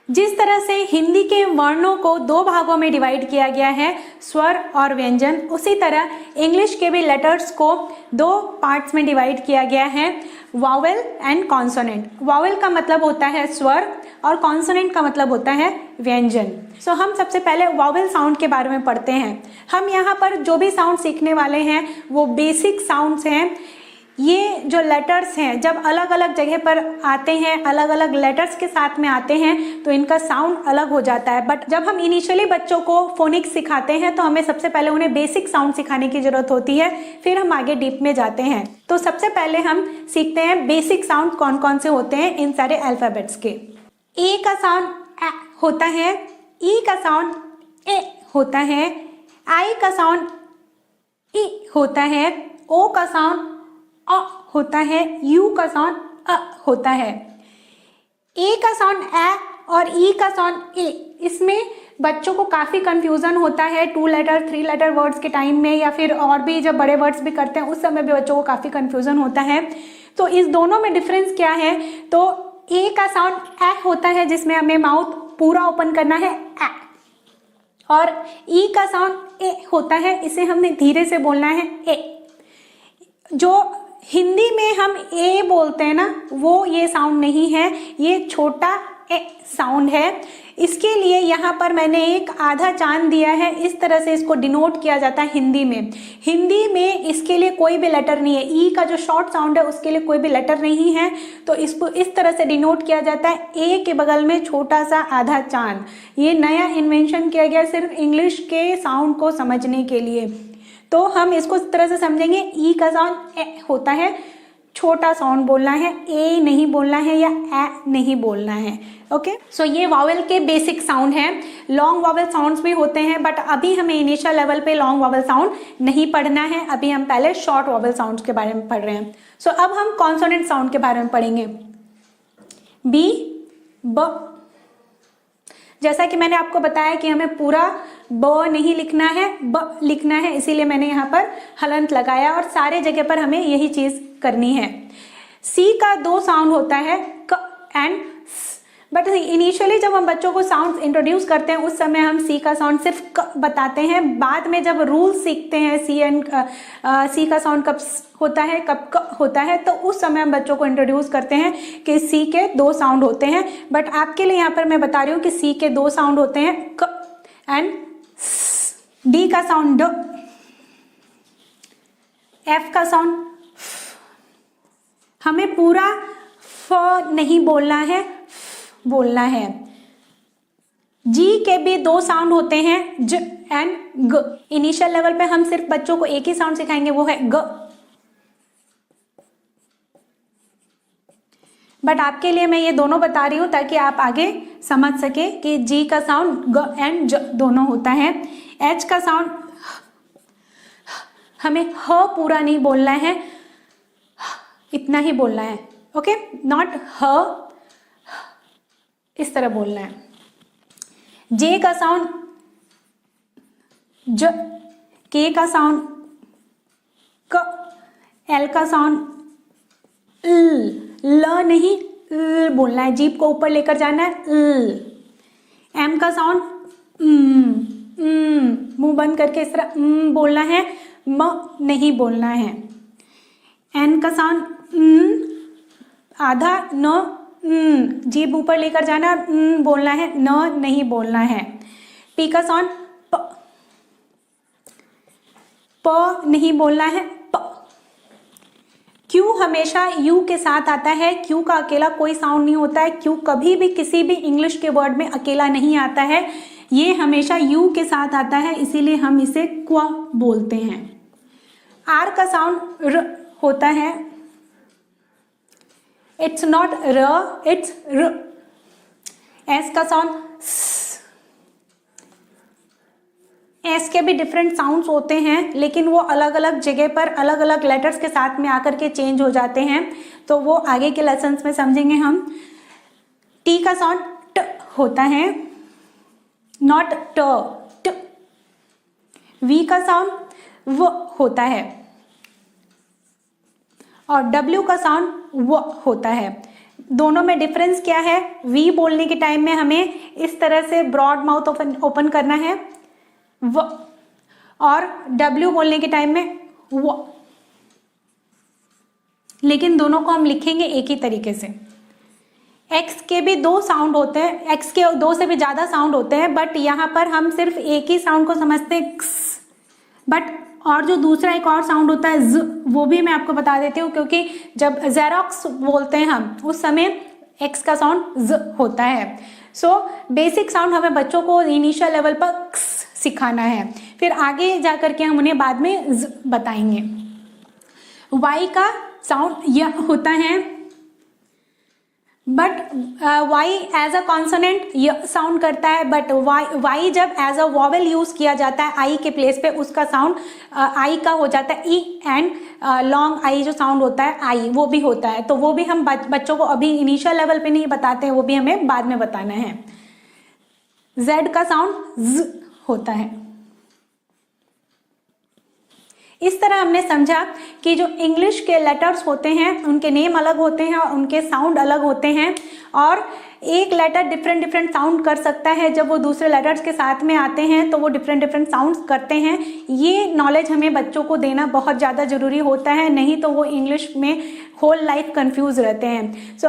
जिस तरह से हिंदी के वर्णों को दो भागों में डिवाइड किया गया है, स्वर और व्यंजन, उसी तरह इंग्लिश के भी लेटर्स को दो पार्ट्स में डिवाइड किया गया है, वावेल एंड कॉन्सोनेंट। वावेल का मतलब होता है स्वर और कॉन्सोनेंट का मतलब होता है व्यंजन। सो हम सबसे पहले वावेल साउंड के बारे में पढ़ते हैं। हम यहाँ पर जो भी साउंड सीखने वाले हैं वो बेसिक साउंड्स हैं। ये जो लेटर्स हैं जब अलग अलग जगह पर आते हैं, अलग अलग लेटर्स के साथ में आते हैं तो इनका साउंड अलग हो जाता है। बट जब हम इनिशियली बच्चों को फोनिक्स सिखाते हैं तो हमें सबसे पहले उन्हें बेसिक साउंड सिखाने की जरूरत होती है, फिर हम आगे डीप में जाते हैं। तो सबसे पहले हम सीखते हैं बेसिक साउंड कौन कौन से होते हैं इन सारे अल्फाबेट्स के। ए का साउंड ए होता है, ई का साउंड ए होता है, आई का साउंड ई होता है, ओ का साउंड अ होता है, यू का साउंड अ होता है। ए का साउंड ए और ई का साउंड ए। इसमें बच्चों को काफ़ी कंफ्यूजन होता है 2 लेटर 3 लेटर वर्ड्स के टाइम में, या फिर और भी जब बड़े वर्ड्स भी करते हैं उस समय भी बच्चों को काफ़ी कंफ्यूजन होता है। तो इस दोनों में डिफरेंस क्या है? तो ए का साउंड ए होता है जिसमें हमें माउथ पूरा ओपन करना है ए, और ई का साउंड ए होता है, इसे हमने धीरे से बोलना है ए। जो हिंदी में हम ए बोलते हैं ना, वो ये साउंड नहीं है, ये छोटा ए साउंड है। इसके लिए यहाँ पर मैंने एक आधा चांद दिया है, इस तरह से इसको डिनोट किया जाता है हिंदी में। हिंदी में इसके लिए कोई भी लेटर नहीं है, ई का जो शॉर्ट साउंड है उसके लिए कोई भी लेटर नहीं है, तो इसको इस तरह से डिनोट किया जाता है, ए के बगल में छोटा सा आधा चांद। ये नया इन्वेंशन किया गया सिर्फ इंग्लिश के साउंड को समझने के लिए। तो हम इसको इस तरह से समझेंगे, ई का साउंड ए होता है, छोटा साउंड बोलना है, ए नहीं बोलना है या ए नहीं बोलना है। ओके, सो ये वावेल के बेसिक साउंड हैं। लॉन्ग वावेल साउंड्स भी होते हैं, बट अभी हमें इनिशियल लेवल पे लॉन्ग वावेल साउंड नहीं पढ़ना है, अभी हम पहले शॉर्ट वावेल साउंड्स के बारे में पढ़ रहे हैं। सो अब हम कॉन्सोनेंट साउंड के बारे में पढ़ेंगे। बी, ब। जैसा कि मैंने आपको बताया कि हमें पूरा ब नहीं लिखना है, ब लिखना है, इसीलिए मैंने यहाँ पर हलंत लगाया और सारे जगह पर हमें यही चीज करनी है। सी का 2 साउंड होता है, क एंड स। बट इनिशियली जब हम बच्चों को साउंड इंट्रोड्यूस करते हैं उस समय हम सी का साउंड सिर्फ क बताते हैं। बाद में जब रूल सीखते हैं सी का साउंड कब होता है कब क होता है, तो उस समय हम बच्चों को इंट्रोड्यूस करते हैं कि सी के 2 साउंड होते हैं। बट आपके लिए यहाँ पर मैं बता रही हूँ कि सी के 2 साउंड होते हैं, क एंड स। डी का साउंड ड, एफ का साउंड फ। हमें पूरा फ नहीं बोलना है, फ बोलना है। जी के भी 2 साउंड होते हैं, ज एंड ग। इनिशियल लेवल पे हम सिर्फ बच्चों को एक ही साउंड सिखाएंगे, वो है ग। बट आपके लिए मैं ये दोनों बता रही हूँ ताकि आप आगे समझ सके कि जी का साउंड ग एंड ज दोनों होता है। एच का साउंड हमें ह पूरा नहीं बोलना है, इतना ही बोलना है। ओके, नॉट ह, इस तरह बोलना है। जे का साउंड ज, के का साउंड क, एल का साउंड ल। ल नहीं ल बोलना है, जीभ को ऊपर लेकर जाना है ल। एम का साउंड मुंह बंद करके इस तरह बोलना है, म नहीं बोलना है। एन का साउंड आधा न, जीभ ऊपर लेकर जाना, बोलना है, न नहीं बोलना है। पी का साउंड प, प नहीं बोलना है, प। क्यू हमेशा यू के साथ आता है, क्यू का अकेला कोई साउंड नहीं होता है। क्यू कभी भी किसी भी इंग्लिश के वर्ड में अकेला नहीं आता है, ये हमेशा यू के साथ आता है, इसीलिए हम इसे क्व बोलते हैं। आर का साउंड र होता है, इट्स नॉट र, इट्स र। एस का साउंड स। एस के भी डिफरेंट साउंड्स होते हैं, लेकिन वो अलग अलग जगह पर अलग अलग लेटर्स के साथ में आकर के चेंज हो जाते हैं, तो वो आगे के लेसन्स में समझेंगे हम। टी का साउंड ट होता है, नॉट ट, ट। वी का साउंड व होता है और डब्ल्यू का साउंड व होता है। दोनों में डिफरेंस क्या है? वी बोलने के टाइम में हमें इस तरह से ब्रॉड माउथ ओपन करना है, और डब्ल्यू बोलने के टाइम में वो, लेकिन दोनों को हम लिखेंगे एक ही तरीके से। एक्स के भी दो साउंड होते हैं, एक्स के दो से भी ज़्यादा साउंड होते हैं, बट यहाँ पर हम सिर्फ एक ही साउंड को समझते हैं, क्स। बट और जो दूसरा एक और साउंड होता है ज, वो भी मैं आपको बता देती हूँ, क्योंकि जब जेरोक्स बोलते हैं हम उस समय एक्स का साउंड ज होता है। सो बेसिक साउंड हमें बच्चों को इनिशियल लेवल पर क्स सिखाना है, फिर आगे जा करके हम उन्हें बाद में ज बताएंगे। वाई का साउंड यह होता है, but Y as a consonant यह साउंड करता है, बट वाई जब एज अ वॉवेल यूज किया जाता है आई के प्लेस पे, उसका साउंड आई का हो जाता है ई, एंड लॉन्ग आई जो साउंड होता है आई वो भी होता है। तो वो भी हम बच्चों को अभी इनिशियल लेवल पे नहीं बताते हैं, वो भी हमें बाद में बताना है। जेड का साउंड ज होता है। इस तरह हमने समझा कि जो इंग्लिश के लेटर्स होते हैं उनके नेम अलग होते हैं और उनके साउंड अलग होते हैं, और एक लेटर डिफरेंट साउंड कर सकता है, जब वो दूसरे लेटर्स के साथ में आते हैं तो वो डिफरेंट साउंड्स करते हैं। ये नॉलेज हमें बच्चों को देना बहुत ज़्यादा ज़रूरी होता है, नहीं तो वो इंग्लिश में होल लाइफ कंफ्यूज रहते हैं। सो